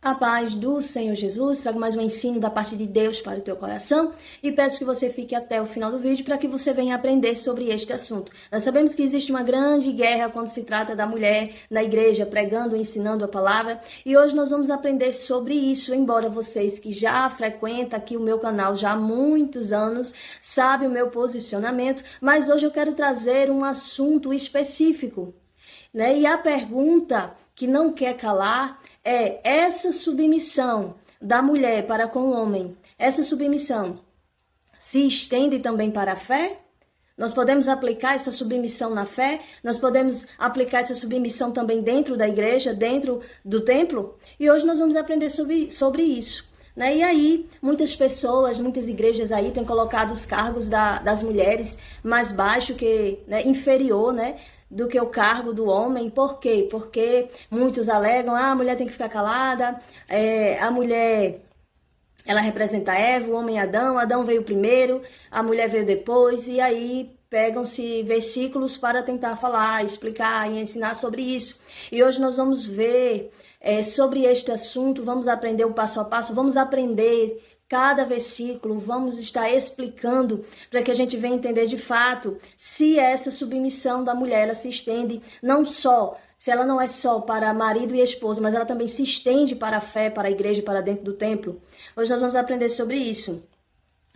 A paz do Senhor Jesus, trago mais um ensino da parte de Deus para o teu coração e peço que você fique até o final do vídeo para que você venha aprender sobre este assunto. Nós sabemos que existe uma grande guerra quando se trata da mulher na igreja, pregando, ensinando a palavra, e hoje nós vamos aprender sobre isso, embora vocês que já frequentam aqui o meu canal já há muitos anos, sabem o meu posicionamento, mas hoje eu quero trazer um assunto específico, né? E a pergunta que não quer calar é: essa submissão da mulher para com o homem, essa submissão se estende também para a fé? Nós podemos aplicar essa submissão na fé? Nós podemos aplicar essa submissão também dentro da igreja, dentro do templo? E hoje nós vamos aprender sobre isso, né? E aí, muitas pessoas, muitas igrejas aí têm colocado os cargos das mulheres mais baixo que, né, inferior, né, do que o cargo do homem. Por quê? Porque muitos alegam: a mulher tem que ficar calada, a mulher, ela representa Eva, o homem Adão, Adão veio primeiro, a mulher veio depois, e aí pegam-se versículos para tentar falar, explicar e ensinar sobre isso. E hoje nós vamos ver sobre este assunto, vamos aprender o passo a passo, vamos aprender cada versículo, vamos estar explicando para que a gente venha entender de fato se essa submissão da mulher ela se estende não só, se ela não é só para marido e esposa, mas ela também se estende para a fé, para a igreja, para dentro do templo. Hoje nós vamos aprender sobre isso.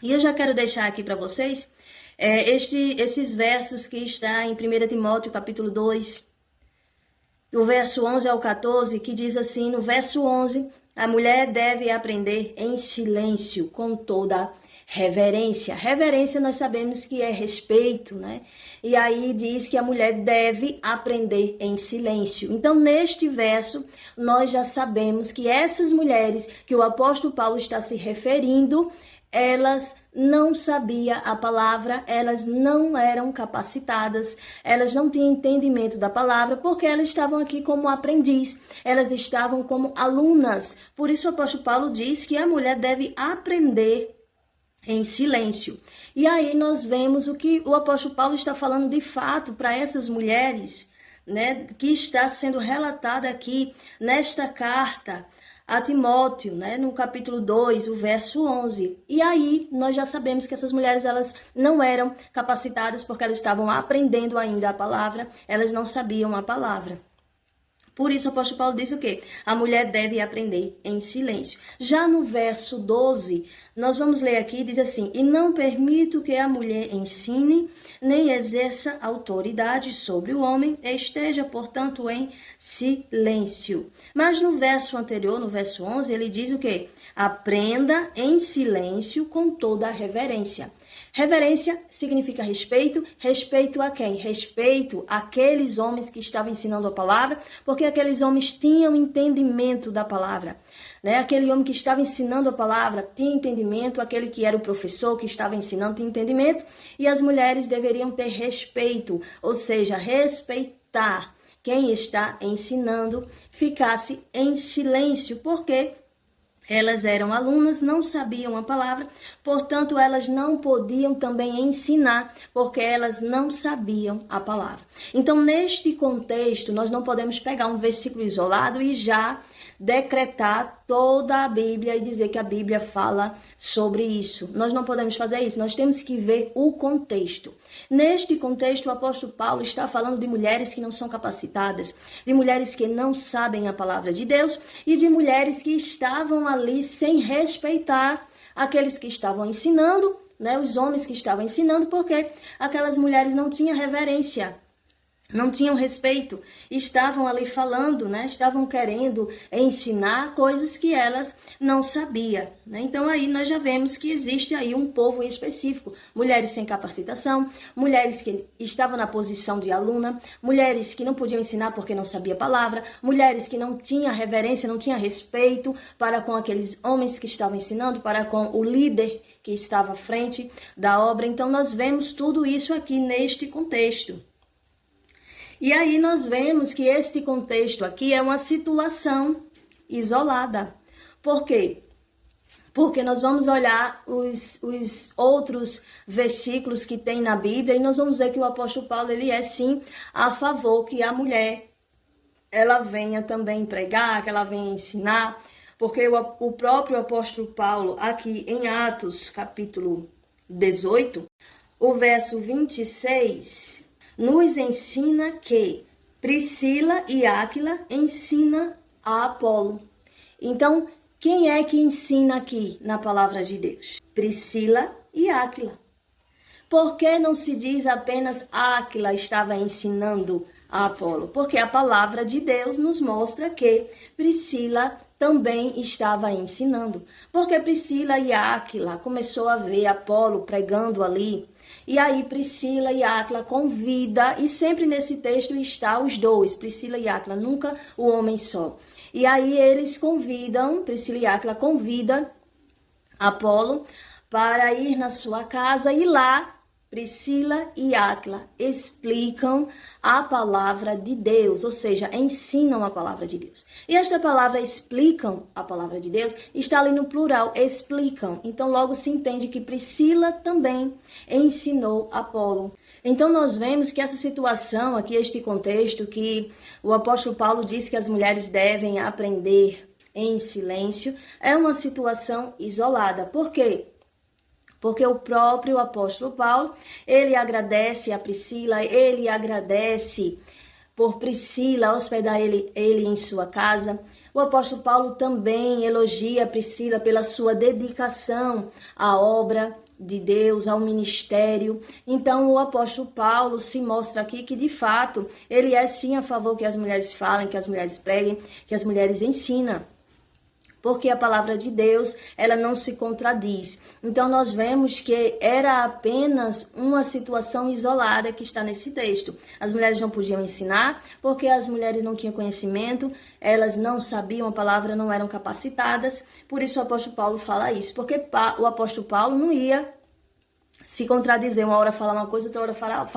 E eu já quero deixar aqui para vocês esses versos que está em 1 Timóteo capítulo 2, do verso 11 ao 14, que diz assim, no verso 11... a mulher deve aprender em silêncio, com toda reverência. Reverência nós sabemos que é respeito, né? E aí diz que a mulher deve aprender em silêncio. Então, neste verso, nós já sabemos que essas mulheres que o apóstolo Paulo está se referindo, elas não sabiam a palavra, elas não eram capacitadas, elas não tinham entendimento da palavra, porque elas estavam aqui como aprendiz, elas estavam como alunas. Por isso o apóstolo Paulo diz que a mulher deve aprender em silêncio. E aí nós vemos o que o apóstolo Paulo está falando de fato para essas mulheres, né, que está sendo relatada aqui nesta carta a Timóteo, né, no capítulo 2, o verso 11. E aí nós já sabemos que essas mulheres elas não eram capacitadas porque elas estavam aprendendo ainda a palavra, elas não sabiam a palavra. Por isso o apóstolo Paulo diz o quê? A mulher deve aprender em silêncio. Já no verso 12, nós vamos ler aqui, diz assim: e não permito que a mulher ensine, nem exerça autoridade sobre o homem, esteja, portanto, em silêncio. Mas no verso anterior, no verso 11, ele diz o quê? Aprenda em silêncio com toda a reverência. Reverência significa respeito. Respeito a quem? Respeito àqueles homens que estavam ensinando a palavra, porque aqueles homens tinham entendimento da palavra, né? Aquele homem que estava ensinando a palavra tinha entendimento, aquele que era o professor que estava ensinando tinha entendimento, e as mulheres deveriam ter respeito, ou seja, respeitar quem está ensinando, ficasse em silêncio, porque elas eram alunas, não sabiam a palavra, portanto, elas não podiam também ensinar, porque elas não sabiam a palavra. Então, neste contexto, nós não podemos pegar um versículo isolado e já decretar toda a Bíblia e dizer que a Bíblia fala sobre isso. Nós não podemos fazer isso, nós temos que ver o contexto. Neste contexto, o apóstolo Paulo está falando de mulheres que não são capacitadas, de mulheres que não sabem a palavra de Deus e de mulheres que estavam ali sem respeitar aqueles que estavam ensinando, né, os homens que estavam ensinando, porque aquelas mulheres não tinham reverência, não tinham respeito, estavam ali falando, né? Estavam querendo ensinar coisas que elas não sabiam, né? Então aí nós já vemos que existe aí um povo específico, mulheres sem capacitação, mulheres que estavam na posição de aluna, mulheres que não podiam ensinar porque não sabia a palavra, mulheres que não tinham reverência, não tinham respeito para com aqueles homens que estavam ensinando, para com o líder que estava à frente da obra. Então nós vemos tudo isso aqui neste contexto. E aí nós vemos que este contexto aqui é uma situação isolada. Por quê? Porque nós vamos olhar os outros versículos que tem na Bíblia e nós vamos ver que o apóstolo Paulo ele é sim a favor que a mulher ela venha também pregar, que ela venha ensinar. porque o próprio apóstolo Paulo, aqui em Atos, capítulo 18, o verso 26, nos ensina que Priscila e Áquila ensinam a Apolo. Então, quem é que ensina aqui na palavra de Deus? Priscila e Áquila. Por que não se diz apenas Áquila estava ensinando a Apolo? Porque a palavra de Deus nos mostra que Priscila também estava ensinando. Porque Priscila e Áquila começou a ver Apolo pregando ali. E aí Priscila e Áquila convida, e sempre nesse texto está os dois, Priscila e Áquila, nunca o homem só. E aí eles convidam, Priscila e Áquila convida Apolo para ir na sua casa, e lá Priscila e Áquila explicam a palavra de Deus, ou seja, ensinam a palavra de Deus. E esta palavra explicam a palavra de Deus está ali no plural, explicam. Então logo se entende que Priscila também ensinou Apolo. Então nós vemos que essa situação aqui, este contexto que o apóstolo Paulo diz que as mulheres devem aprender em silêncio, é uma situação isolada. Por quê? Porque o próprio apóstolo Paulo, ele agradece a Priscila, ele agradece por Priscila hospedar ele em sua casa. O apóstolo Paulo também elogia a Priscila pela sua dedicação à obra de Deus, ao ministério. Então o apóstolo Paulo se mostra aqui que de fato ele é sim a favor que as mulheres falem, que as mulheres preguem, que as mulheres ensinam. Porque a palavra de Deus, ela não se contradiz. Então nós vemos que era apenas uma situação isolada que está nesse texto. As mulheres não podiam ensinar, porque as mulheres não tinham conhecimento, elas não sabiam a palavra, não eram capacitadas. Por isso o apóstolo Paulo fala isso, porque o apóstolo Paulo não ia se contradizer, uma hora falar uma coisa, outra hora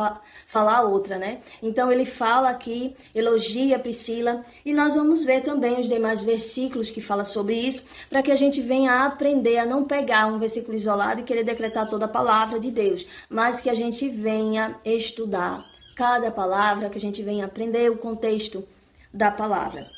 falar outra, né? Então ele fala aqui, elogia Priscila, e nós vamos ver também os demais versículos que falam sobre isso, para que a gente venha a aprender a não pegar um versículo isolado e querer decretar toda a palavra de Deus, mas que a gente venha estudar cada palavra, que a gente venha aprender o contexto da palavra.